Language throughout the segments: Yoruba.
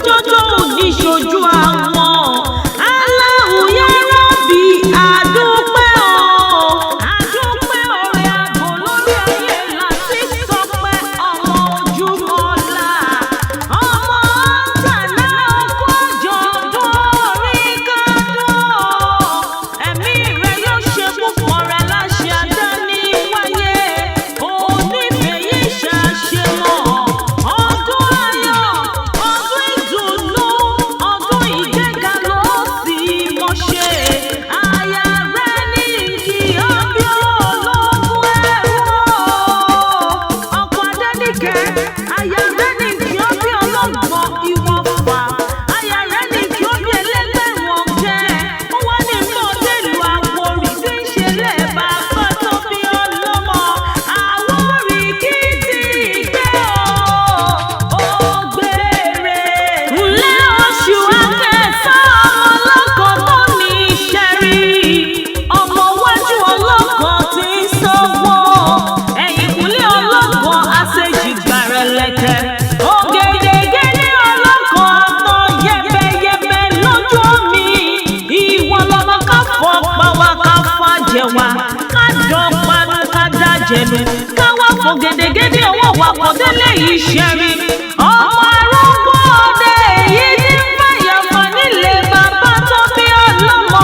jójójó oníṣojú àwọn aláwùyá rọ́bì àdúpẹ́ àdúpẹ́ ọ̀rẹ́ àbò lórí ayé láti sọpẹ́ ọmọ Ojúmọ́lá ọmọ tànà ọkọ̀ àjọ̀dún orí kádùn ẹ̀mí rẹ̀ yóò ṣe púpọ̀ rẹ̀ láṣẹ àdáni wáyé onífẹ̀ẹ́ yìí ṣàṣemọ̀ ọdún ayọ̀ ọdún ìdùnnú ọdún ìgbéga ló sì mọ̀ ṣe aya rẹ̀ ní kí ọbí ológun ẹ̀rọ ọkọ̀ Adéníkẹ́ aya rẹ̀ ní kí ọbí ọlọ́gbọ̀n Ìwọ̀fà aya rẹ̀ ní kí ọbí ẹlẹ́gbẹ̀rún jẹ́ ó wá ní mọ́tẹ́lù Àwórì tí ń ṣe lẹ́ẹ̀bà tó bí ọlọ́mọ Àwórì kí ti gbé ògbèrè ńlẹ́ oṣù akẹ́sàn ọlọ́kọ̀ tó ní ìṣẹ́rí ọmọ wájú ọlọ́kọ̀ tí ń sanwó ẹ̀yìnkùlé ọlọ́kọ̀ àṣejìgbàrẹ̀lẹ̀kẹ̀ ògèdègèdè ọlọ́kọ̀ ọ̀nà yẹbẹyẹbẹ lójú omi ìwọ lọ́mọ ká fọ́ pàwá ká fàjẹwà ká dọ̀panu ká dájẹnu ká wá fògèdègèdè ọwọ́ wa kọ́ délé ìṣẹ́rí ọmọ arúgbó ọdẹ èyí ní fàyàfà nílé bàbá tó bí ọlọ́mọ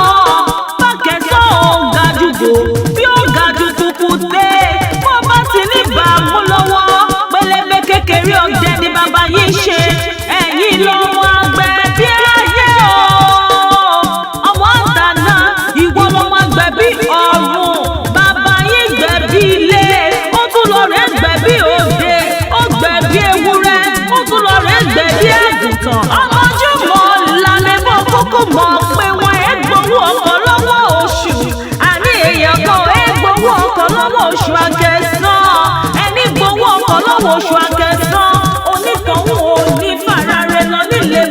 bákẹ́tọ̀ ọ̀gá dùgbò bí ọ̀gá dùkùkù tẹ́ bó bá ti ní bàmú lọ́wọ́ pẹlẹbẹ kékeré ọdẹ ni bàbá yìí ṣe ẹ̀yìn lọ́mọ àgbẹ̀ bí ayé ọmọ àtàná ìwọ lọ́mọ àgbẹ̀ bí ọ̀run bàbá yìí gbẹ̀ bí ilé ó tún lọ rẹ̀ gbẹ̀ bí òde ó gbẹ̀ bí ewúrẹ́ ó tún lọ rẹ̀ gbẹ̀ bí àgùntàn ọmọ Ojúmọ́lá lẹ́bọ̀ kókó mọ̀ pé wọ́n ẹ̀ gbowó ọkọ̀ lọ́wọ́ oṣù àní èèyàn kan ẹ̀ gbowó ọkọ̀ lọ́wọ́ oṣù akẹsàn ẹni gbowó ọkọ̀ lọ́wọ́ oṣù akẹsàn onítọ̀hún ò ní fara rẹ̀ lọ nílé